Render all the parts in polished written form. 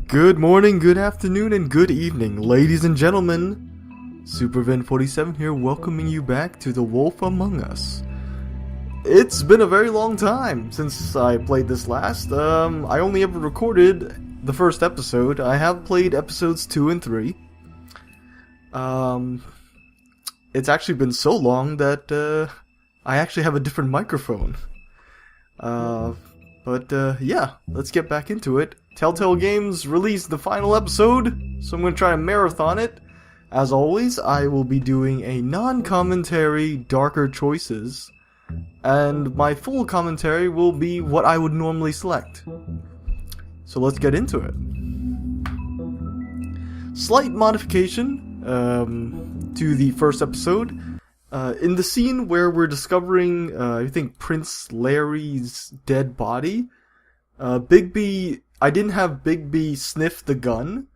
Good morning, good afternoon, and good evening, ladies and gentlemen. Supervinh47 here, welcoming you back to The Wolf Among Us. It's been a very long time since I played this last. I only ever recorded the first episode. I have played episodes 2 and 3. It's actually been so long that I actually have a different microphone. Yeah, let's get back into it. Telltale Games released the final episode, so I'm going to try to marathon it. As always, I will be doing a non-commentary Darker Choices, and my full commentary will be what I would normally select. So let's get into it. Slight modification to the first episode. In the scene where we're discovering, I think, Prince Larry's dead body, Bigby... I didn't have Bigby sniff the gun,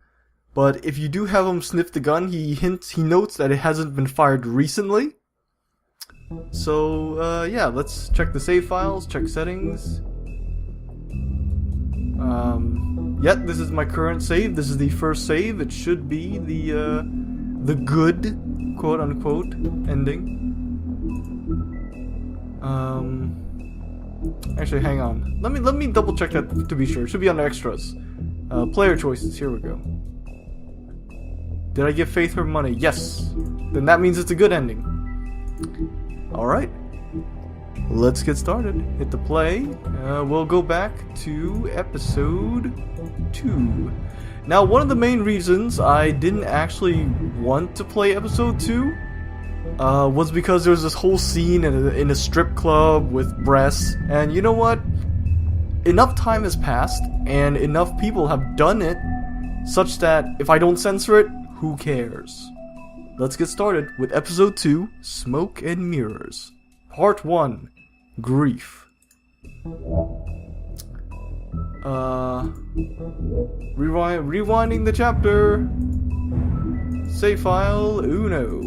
but if you do have him sniff the gun, he notes that it hasn't been fired recently. So, yeah, let's check the save files, check settings. Yep, this is my current save. This is the first save. It should be the good, quote-unquote, ending. Actually, hang on. Let me double check that to be sure. It should be on the extras. Player choices. Here we go. Did I give Faith her money? Yes. Then that means it's a good ending. Alright. Let's get started. Hit the play. We'll go back to episode 2. Now, one of the main reasons I didn't actually want to play episode 2 was because there was this whole scene in a strip club with breasts, and you know what? Enough time has passed, and enough people have done it, such that if I don't censor it, who cares? Let's get started with episode 2, Smoke and Mirrors. Part 1, Grief. Rewinding the chapter. Save file, uno.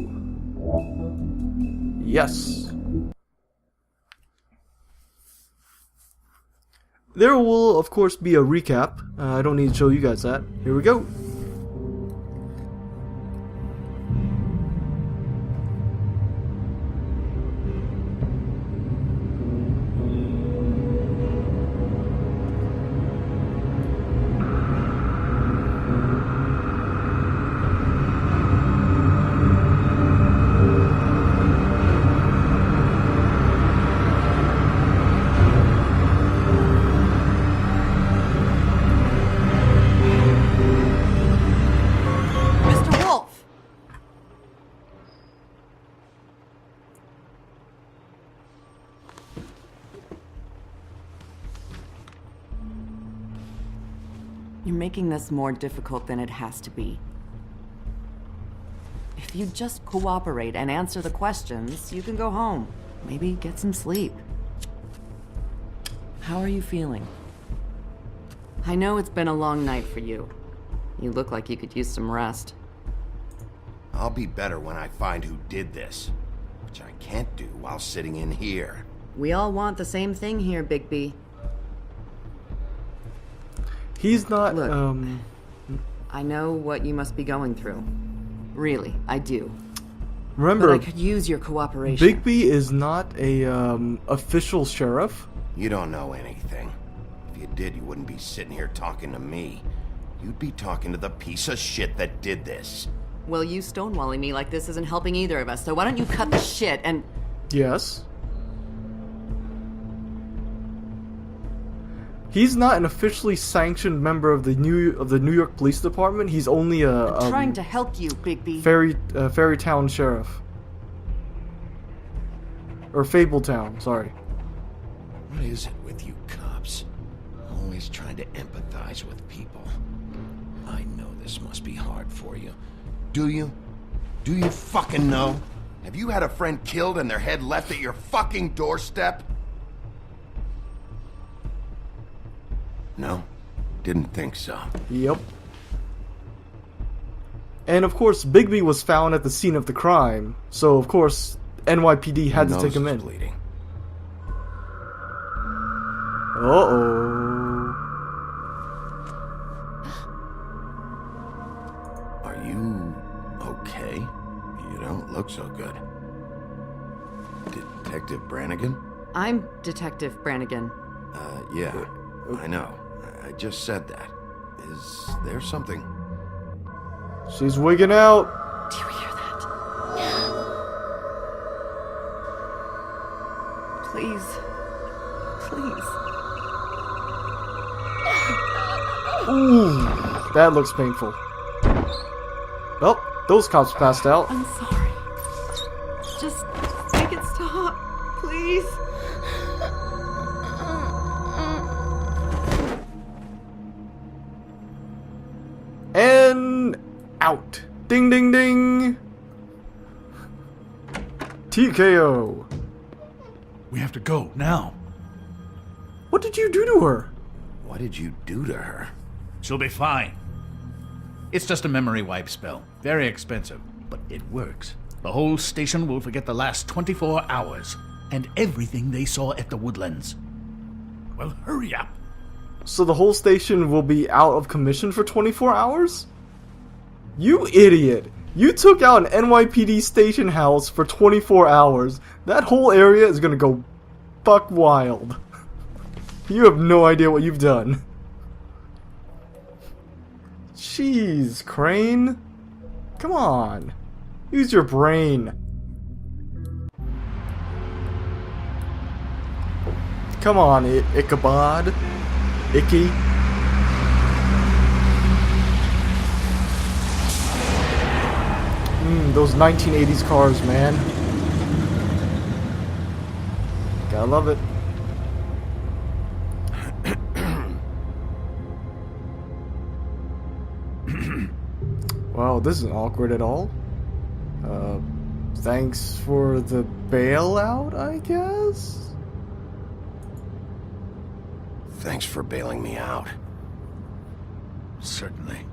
Yes. There will, of course, be a recap. I don't need to show you guys that. Here we go. You're making this more difficult than it has to be. If you just cooperate and answer the questions, you can go home. Maybe get some sleep. How are you feeling? I know it's been a long night for you. You look like you could use some rest. I'll be better when I find who did this, which I can't do while sitting in here. We all want the same thing here, Bigby. He's not, Look, I know what you must be going through. Really, I do. Remember, but I could use your cooperation. Bigby is not a official sheriff. You don't know anything. If you did, you wouldn't be sitting here talking to me. You'd be talking to the piece of shit that did this. Well, you stonewalling me like this isn't helping either of us, so why don't you cut the shit and... Yes. He's not an officially sanctioned member of the New York Police Department. He's only I'm trying to help you, Bigby. Fabletown sheriff. Or Fabletown, sorry. What is it with you cops? Always trying to empathize with people. I know this must be hard for you. Do you? Do you fucking know? Have you had a friend killed and their head left at your fucking doorstep? No, didn't think so. Yep. And of course, Bigby was found at the scene of the crime, so of course NYPD had to take him in. Bleeding. Uh-oh. okay? You don't look so good. Detective Brannigan? I'm Detective Brannigan. Yeah, I know. I just said that. Is there something? She's wigging out. Do you hear that? Please. Please. Ooh, that looks painful. Well, those cops passed out. I'm sorry. Just make it stop, please. And out. Ding, ding, ding. TKO. We have to go, now. What did you do to her? What did you do to her? She'll be fine. It's just a memory wipe spell. Very expensive, but it works. The whole station will forget the last 24 hours, and everything they saw at the Woodlands. Well, hurry up. So the whole station will be out of commission for 24 hours? You idiot! You took out an NYPD station house for 24 hours. That whole area is gonna go buck wild. You have no idea what you've done. Jeez, Crane. Come on. Use your brain. Come on, Ichabod. Icky. Those 1980s cars, man. Gotta love it. Wow, this isn't awkward at all. Thanks for the bailout, I guess? Thanks for bailing me out. Certainly.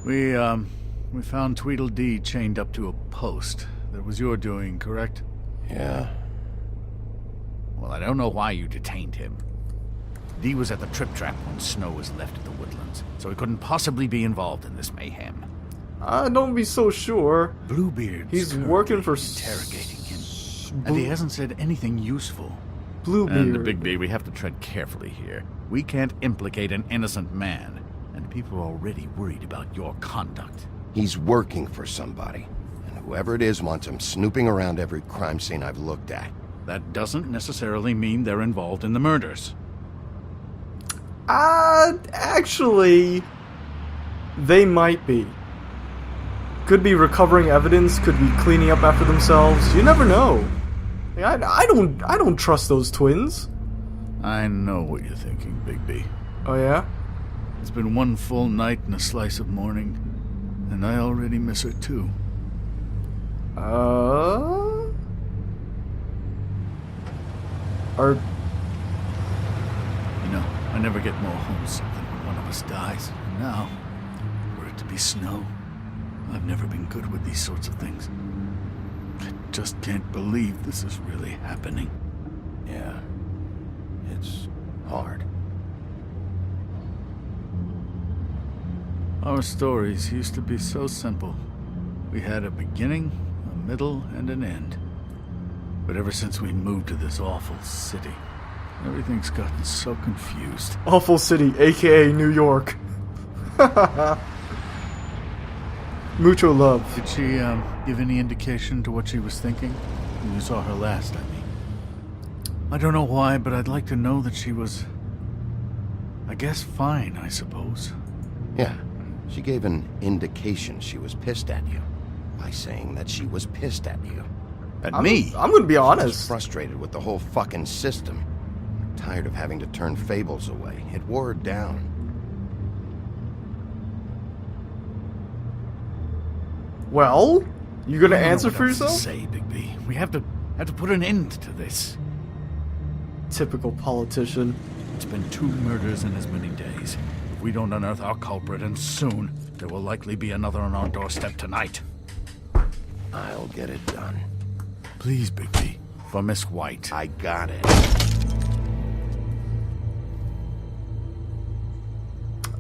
We found Tweedledee chained up to a post. That was your doing, correct? Yeah. Well, I don't know why you detained him. Dee was at the Trip Trap when Snow was left at the Woodlands, so he couldn't possibly be involved in this mayhem. Don't be so sure. Bluebeard's He's working for interrogating him, and he hasn't said anything useful. Bluebeard. And Bigby, we have to tread carefully here. We can't implicate an innocent man, and people are already worried about your conduct. He's working for somebody, and whoever it is wants him snooping around every crime scene I've looked at. That doesn't necessarily mean they're involved in the murders. Actually, they might be. Could be recovering evidence, could be cleaning up after themselves. You never know. I don't trust those twins. I know what you're thinking, Bigby. Oh yeah? It's been one full night and a slice of morning, and I already miss her too. Are You know, I never get more homesick than when one of us dies. And now, were it to be Snow, I've never been good with these sorts of things. I just can't believe this is really happening. Yeah. It's hard. Our stories used to be so simple. We had a beginning, a middle, and an end. But ever since we moved to this awful city, everything's gotten so confused. Awful City, aka New York. Mucho love. Did she, give any indication to what she was thinking? When you saw her last, I mean. I don't know why, but I'd like to know that she was... I guess fine, I suppose. Yeah. She gave an indication she was pissed at you. By saying that she was pissed at you. At me? I'm gonna be She was honest. frustrated with the whole fucking system. Tired of having to turn fables away. It wore her down. Well, you gonna I don't know answer what for else to yourself? say, Bigby. We have to put an end to this. Typical politician. It's been 2 murders in as many days. If we don't unearth our culprit, and soon, there will likely be another on our doorstep tonight. I'll get it done. Please, Bigby, for Miss White. I got it.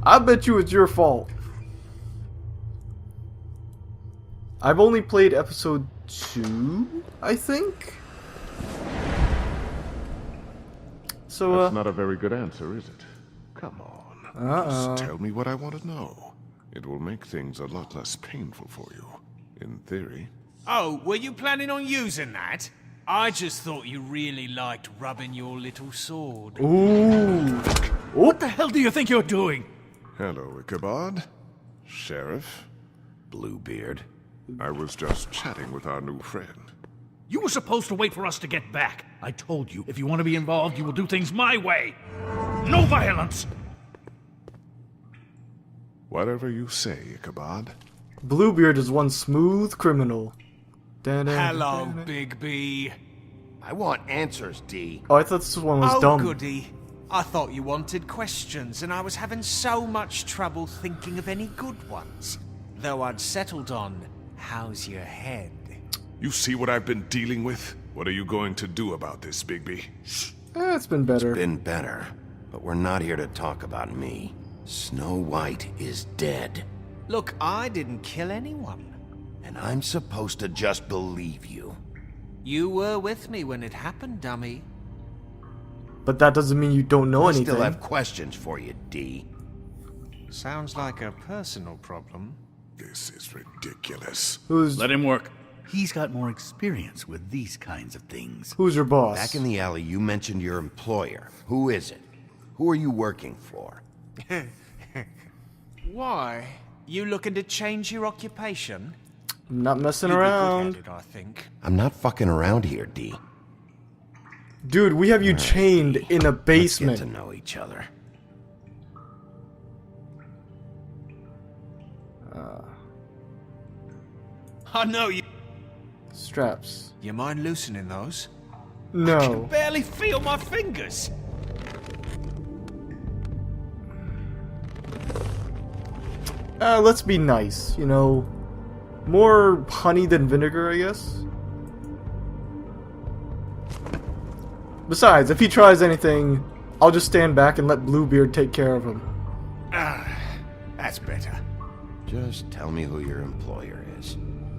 I bet you it's your fault. I've only played episode 2, I think. So, That's not a very good answer, is it? Come on. Just tell me what I want to know. It will make things a lot less painful for you. In theory. Oh, were you planning on using that? I just thought you really liked rubbing your little sword. Ooh. What the hell do you think you're doing? Hello, Ichabod. Sheriff. Bluebeard. I was just chatting with our new friend. You were supposed to wait for us to get back. I told you, if you want to be involved, you will do things my way. No violence! Whatever you say, Ichabod. Bluebeard is one smooth criminal. Hello, Bigby. I want answers, D. Oh, I thought this one was Oh, dumb. goody. I thought you wanted questions, and I was having so much trouble thinking of any good ones. Though I'd settled on, how's your head? You see what I've been dealing with? What are you going to do about this, Bigby? It's been better. Been better, but we're not here to talk about me. Snow White is dead, Look, I didn't kill anyone. and I'm supposed to just believe you. You were with me when it happened, dummy. But that doesn't mean you don't know I anything. still have questions for you, D. Sounds like a personal problem. This is ridiculous. Who's Let him work. He's got more experience with these kinds of things. who's your boss? Back in the alley, you mentioned your employer. Who is it? Who are you working for? Why? You looking to change your occupation? I'm not messing You'd be around. good at it, I think. I'm not fucking around here, D. Dude, we have you chained D. in a Let's basement. get to know each other. I know you. Straps. You mind loosening those? No. Barely feel my fingers. Let's be nice, you know. More honey than vinegar, I guess. Besides, if he tries anything, I'll just stand back and let Bluebeard take care of him. That's better. Just tell me who your employer is.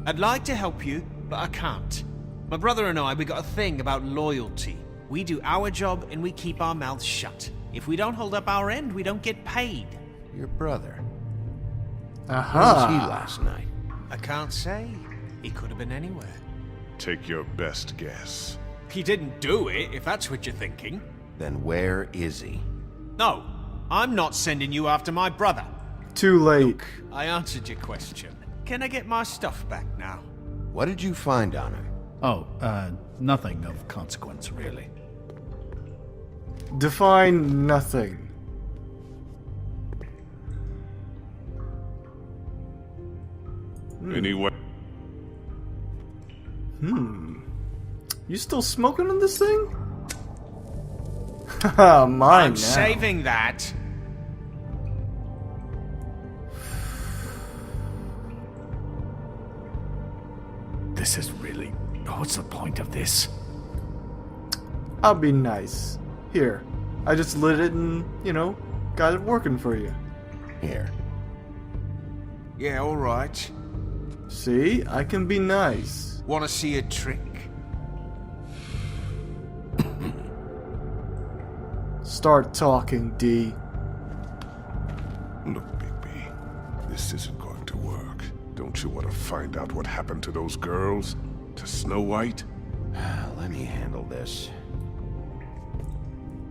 I'd like to help you, but I can't. My brother and I, we got a thing about loyalty. We do our job and we keep our mouths shut. If we don't hold up our end, we don't get paid. Your brother. Where was he Aha. last night? I can't say. He could have been anywhere. Take your best guess. He didn't do it, if that's what you're thinking. Then where is he? No, I'm not sending you after my brother. Too late. I answered your question. Can I get my stuff back now? What did you find on him? Oh, nothing of consequence, really. Define nothing. Anyway. You still smoking on this thing? Haha, mine I'm now. saving that. This is really... What's the point of this? I'll be nice. Here, I just lit it and, you know, got it working for you. Here. Yeah, alright. See, I can be nice. Wanna see a trick? Start talking, D. Look, Bigby. This isn't going to work. Don't you want to find out what happened to those girls? To Snow White? Let me handle this.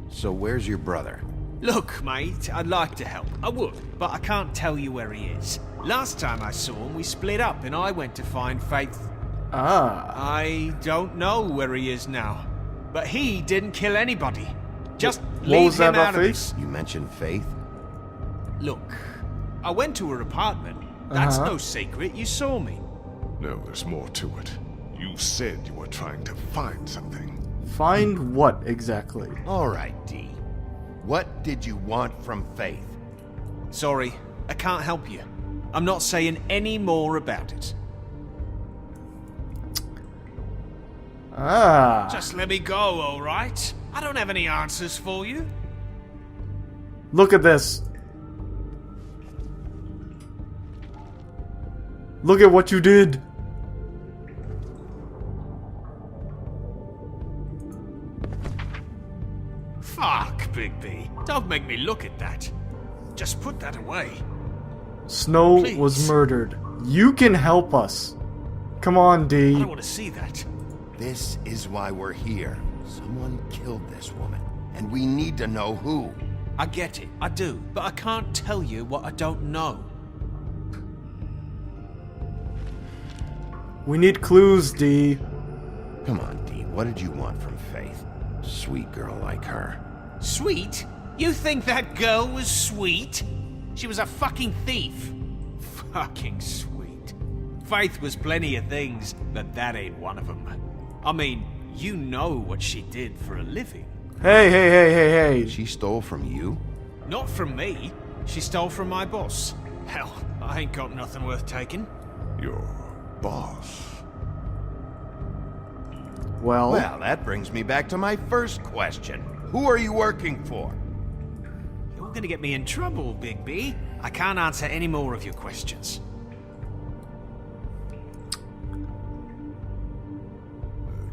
So where's your brother? Look, mate, I'd like to help. I would, but I can't tell you where he is. Last time I saw him, we split up and I went to find Faith. Ah. I don't know where he is now. But he didn't kill anybody. Just What leave was that him about out of Faith? this. You mentioned Faith? Look, I went to her apartment. That's Uh-huh. no secret. You saw me. No, there's more to it. You said you were trying to find something. Find what exactly? All right, D. What did you want from Faith? Sorry, I can't help you. I'm not saying any more about it. Ah. Just let me go, alright? I don't have any answers for you. Look at this. Look at what you did. me look at that. Just put that away. Snow Please. was murdered. You can help us. Come on, I D. don't want to see that. This is why we're here. Someone killed this woman, and we need to know who. I get it, I do, but I can't tell you what I don't know. We need clues, D. Come on, Dee, what did you want from Faith? Sweet girl like her. Sweet? You think that girl was sweet? She was a fucking thief. Fucking sweet. Faith was plenty of things, but that ain't one of them. I mean, you know what she did for a living. Hey. She stole from you? Not from me. She stole from my boss. Hell, I ain't got nothing worth taking. Your boss. Well, Well, that brings me back to my first question. Who are you working for? You're gonna get me in trouble, Bigby. I can't answer any more of your questions.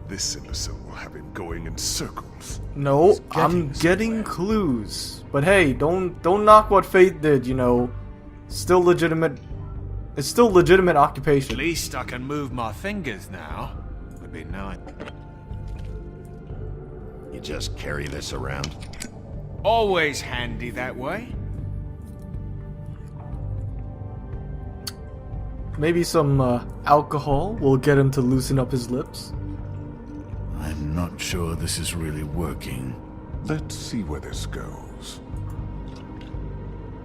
This imbecile will have him going in circles. no, getting I'm getting clues. But hey, don't knock what Faith did, you know. Still legitimate. It's still legitimate At occupation. least I can move my fingers now. Would be nice. You just carry this around? Always handy that way. Maybe some alcohol will get him to loosen up his lips. I'm not sure this is really working. Let's see where this goes.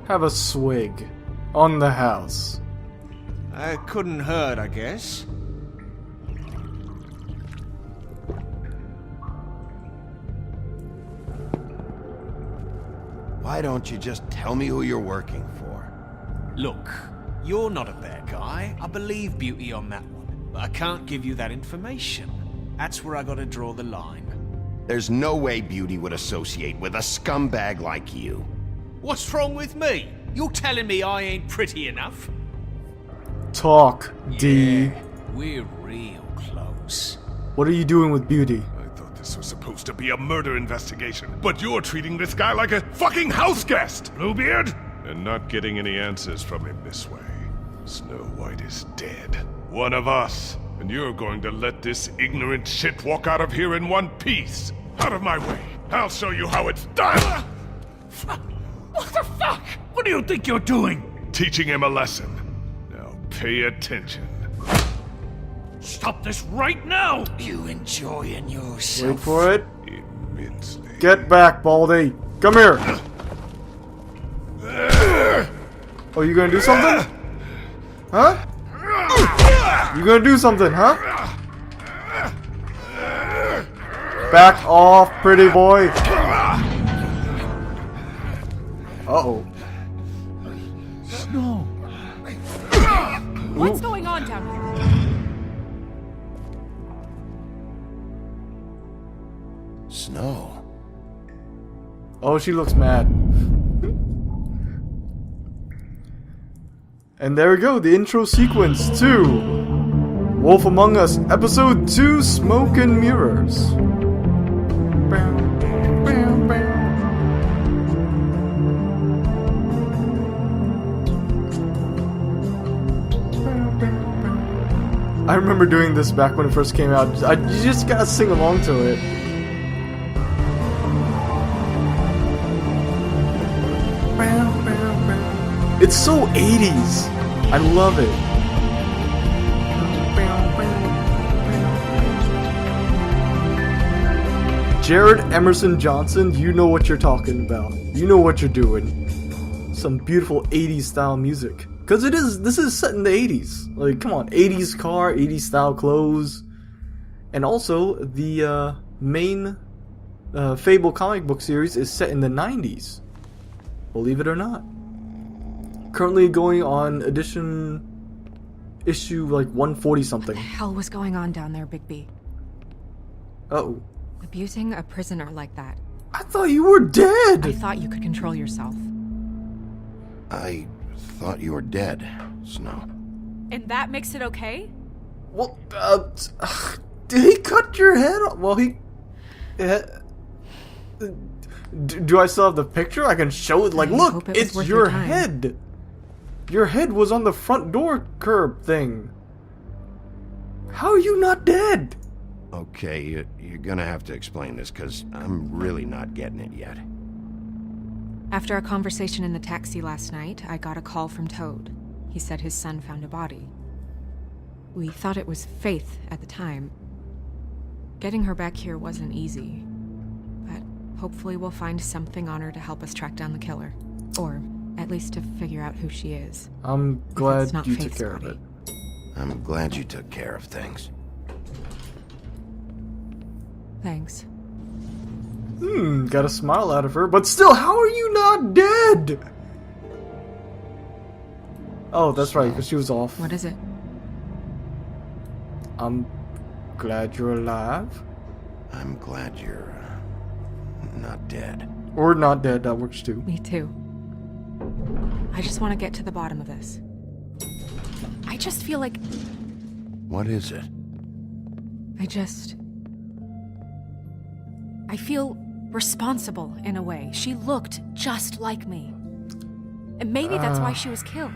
Have a swig on the house. Couldn't hurt, I guess. Why don't you just tell me who you're working for? Look, you're not a bad guy. I believe Beauty on that one. But I can't give you that information. That's where I gotta draw the line. There's no way Beauty would associate with a scumbag like you. What's wrong with me? You're telling me I ain't pretty enough? Talk, D. Yeah, we're real close. What are you doing with Beauty? I thought this was supposed to be a murder investigation, but you're treating this guy like a fucking house guest, Bluebeard! And not getting any answers from him this way. Snow White is dead. One of us. And you're going to let this ignorant shit walk out of here in one piece. Out of my way. I'll show you how it's done! What the fuck? What do you think you're doing? Teaching him a lesson. Now pay attention. Stop this right now! You enjoying yourself? Wait for it. Immensely. Get back, Baldy. Come here. Oh, you gonna do something? Huh? You gonna do something, huh? Back off, pretty boy. Uh-oh. Snow! What's going on down here? Snow. Oh, she looks mad. And there we go, the intro sequence to Wolf Among Us, Episode 2, Smoke and Mirrors. I remember doing this back when it first came out. You just gotta sing along to it. It's so 80s. I love it. Jared Emerson Johnson, you know what you're talking about. You know what you're doing. Some beautiful 80s style music. Because this is set in the 80s. Like, come on, 80s car, 80s style clothes. And also, the main Fable comic book series is set in the 90s. Believe it or not. Currently going on issue like 140 something. What the hell was going on down there, Bigby? Uh-oh. Abusing a prisoner like that. I thought you were dead! I thought you could control yourself. I thought you were dead, Snow. And that makes it okay? Well, did he cut your head off? Well, Do I still have the picture? I can show it. Like, I look, hope it was it's worth your your time. head. Your head was on the front door curb thing. How are you not dead? Okay, you're gonna have to explain this, because I'm really not getting it yet. After our conversation in the taxi last night, I got a call from Toad. He said his son found a body. We thought it was Faith at the time. Getting her back here wasn't easy, but hopefully we'll find something on her to help us track down the killer. Or at least to figure out who she is. I'm If glad it's not you took Faith's care of body. it. I'm glad you took care of things. Thanks. Got a smile out of her, but still, how are you not dead? Oh, that's right, because she was off. What is it? I'm glad you're alive. I'm glad you're not dead. Or not dead, that works too. Me too. I just want to get to the bottom of this. I just feel like What is it? I feel responsible in a way. She looked just like me. And maybe that's why she was killed.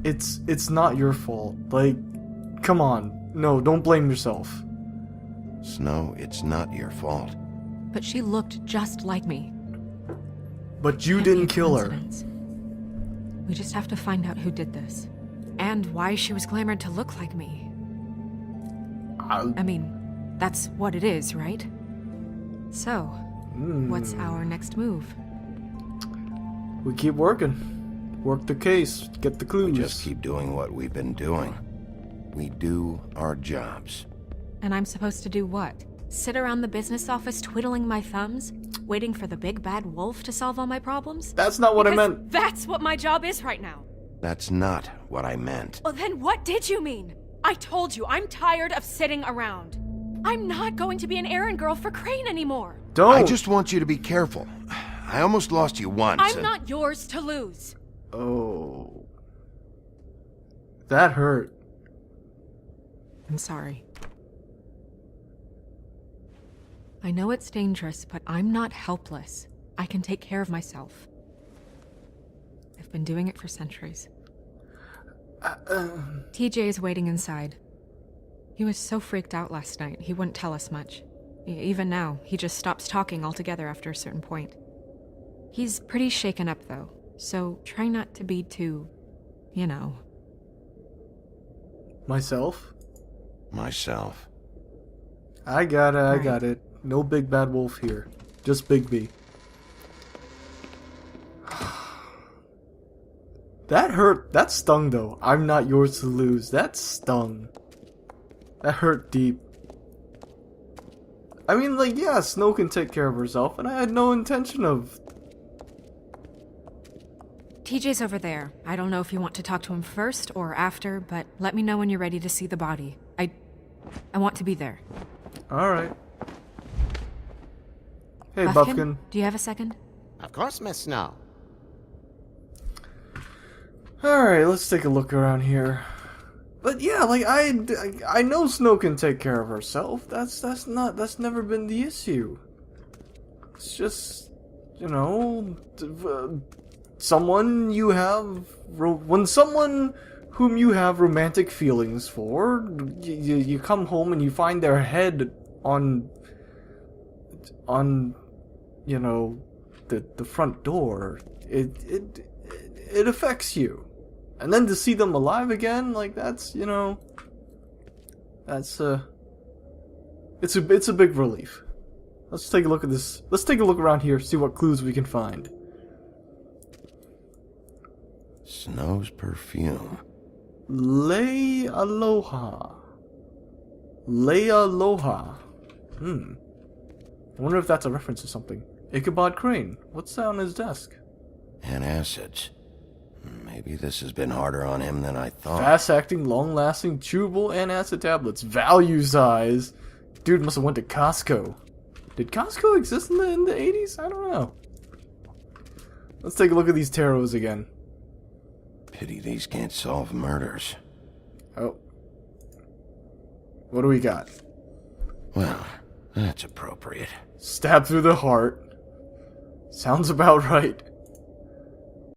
It's not your fault. Like, come on. No, don't blame yourself. Snow, it's not your fault. But she looked just like me. But you Can't be a didn't kill her. coincidence. We just have to find out who did this. And why she was glamored to look like me. I mean, that's what it is, right? So, what's our next move? We keep working. Work the case, get the clues. We just keep doing what we've been doing. We do our jobs. And I'm supposed to do what? Sit around the business office twiddling my thumbs? Waiting for the big bad wolf to solve all my problems? That's not what I Because meant. That's what my job is right now. That's not what I meant. Well, then what did you mean? I told you, I'm tired of sitting around. I'm not going to be an errand girl for Crane anymore. Don't. I just want you to be careful. I almost lost you once. I'm and- not yours to lose. Oh. That hurt. I'm sorry. I know it's dangerous, but I'm not helpless. I can take care of myself. I've been doing it for centuries. TJ is waiting inside. He was so freaked out last night, he wouldn't tell us much. Even now, he just stops talking altogether after a certain point. He's pretty shaken up, though, so try not to be too, you know. Myself? Myself. I got it, I Alright. got it. No big bad wolf here. Just Bigby. That hurt. That stung, though. I'm not yours to lose. That stung. That hurt deep. I mean, like, yeah, Snow can take care of herself, and I had no intention of... TJ's over there. I don't know if you want to talk to him first or after, but let me know when you're ready to see the body. I want to be there. Alright. Hey, Buffkin, Buffkin. do you have a second? Of course, Miss Snow. Alright, let's take a look around here. But yeah, like, I know Snow can take care of herself. That's never been the issue. It's just, you know, someone you have, when someone whom you have romantic feelings for, you come home and you find their head on, you know, the front door, it affects you. And then to see them alive again, like, that's, you know, that's, it's a big relief. Let's take a look at this. Let's take a look around here, see what clues we can find. Snow's perfume. Lay Aloha. Lay Aloha. I wonder if that's a reference to something. Ichabod Crane. What's that on his desk? Antacids. Maybe this has been harder on him than I thought. Fast-acting, long-lasting, chewable antacid tablets. Value size. Dude must have went to Costco. Did Costco exist in the 80s? I don't know. Let's take a look at these tarots again. Pity these can't solve murders. Oh. What do we got? Well, That's appropriate. Stabbed through the heart. Sounds about right.